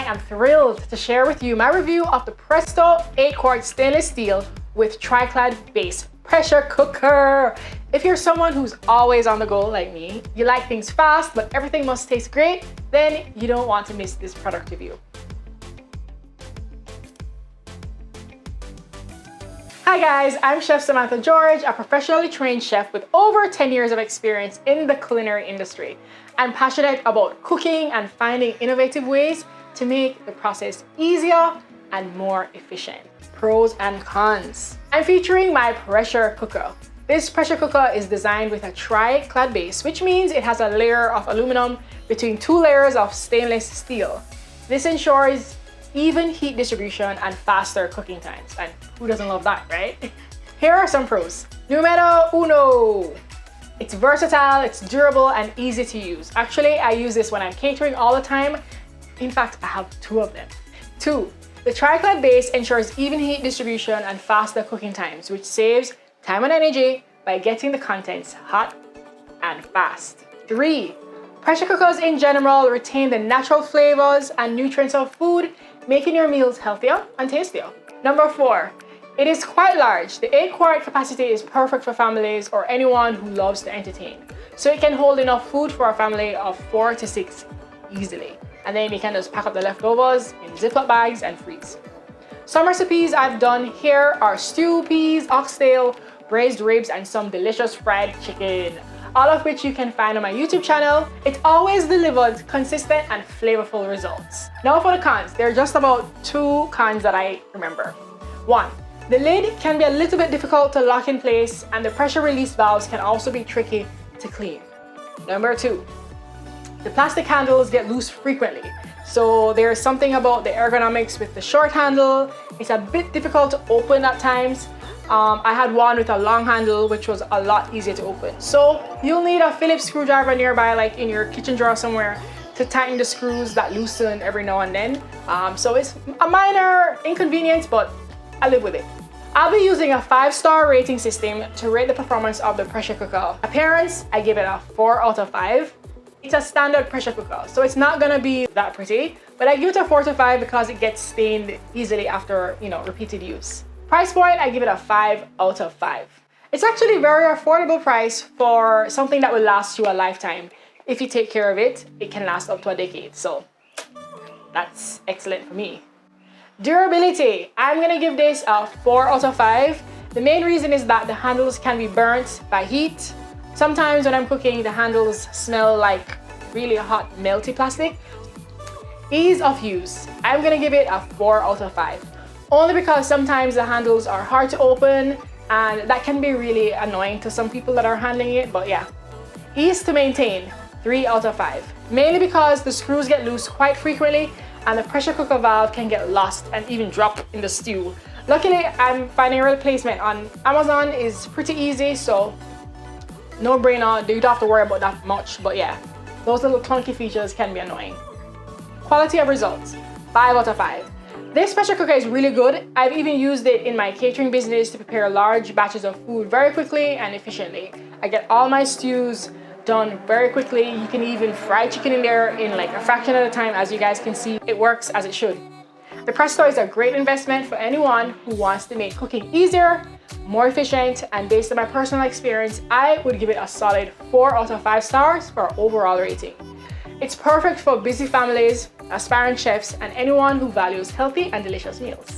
I am thrilled to share with you my review of the Presto 8-quart stainless steel with tri-clad base pressure cooker. If you're someone who's always on the go like me, you like things fast but everything must taste great, then you don't want to miss this product review. Hi guys, I'm Chef Samantha George, a professionally trained chef with over 10 years of experience in the culinary industry. I'm passionate about cooking and finding innovative ways to make the process easier and more efficient. Pros and cons. I'm featuring my pressure cooker. This pressure cooker is designed with a tri-clad base, which means it has a layer of aluminum between two layers of stainless steel. This ensures even heat distribution and faster cooking times. And who doesn't love that, right? Here are some pros. Numero uno. It's versatile, it's durable, and easy to use. Actually, I use this when I'm catering all the time. In fact, I have two of them. 2. The tri-clad base ensures even heat distribution and faster cooking times, which saves time and energy by getting the contents hot and fast. 3. Pressure cookers in general retain the natural flavors and nutrients of food, making your meals healthier and tastier. Number 4. It is quite large. The 8-quart capacity is perfect for families or anyone who loves to entertain. So it can hold enough food for a family of 4 to 6 easily. And then you can just pack up the leftovers in Ziploc bags and freeze. Some recipes I've done here are stew peas, oxtail, braised ribs, and some delicious fried chicken, all of which you can find on my YouTube channel. It always delivers consistent and flavorful results. Now for the cons, there are just about 2 cons that I remember. 1. The lid can be a little bit difficult to lock in place, and the pressure release valves can also be tricky to clean. Number 2. The plastic handles get loose frequently, so there's something about the ergonomics with the short handle. It's a bit difficult to open at times. I had one with a long handle, which was a lot easier to open. So you'll need a Phillips screwdriver nearby, like in your kitchen drawer somewhere, to tighten the screws that loosen every now and then. So it's a minor inconvenience, but I live with it. I'll be using a 5-star rating system to rate the performance of the pressure cooker. Appearance, I give it a 4 out of 5. It's a standard pressure cooker, so it's not gonna be that pretty, but I give it a 4 to 5 because it gets stained easily after, repeated use. Price point, I give it a 5 out of 5. It's actually a very affordable price for something that will last you a lifetime. If you take care of it, it can last up to a decade, so that's excellent for me. Durability, I'm gonna give this a 4 out of 5. The main reason is that the handles can be burnt by heat. Sometimes when I'm cooking, the handles smell like really hot, melty plastic. Ease of use, I'm gonna give it a 4 out of 5. Only because sometimes the handles are hard to open and that can be really annoying to some people that are handling it, but yeah. Ease to maintain, 3 out of 5. Mainly because the screws get loose quite frequently and the pressure cooker valve can get lost and even drop in the stew. Luckily, I'm finding a replacement on Amazon is pretty easy, so no brainer, you don't have to worry about that much, but yeah, those little clunky features can be annoying. Quality of results, 5 out of 5. This pressure cooker is really good. I've even used it in my catering business to prepare large batches of food very quickly and efficiently. I get all my stews done very quickly. You can even fry chicken in there in like a fraction of the time. As you guys can see, it works as it should. The Presto is a great investment for anyone who wants to make cooking easier, more efficient, and based on my personal experience, I would give it a solid 4 out of 5 stars for overall rating. It's perfect for busy families, aspiring chefs, and anyone who values healthy and delicious meals.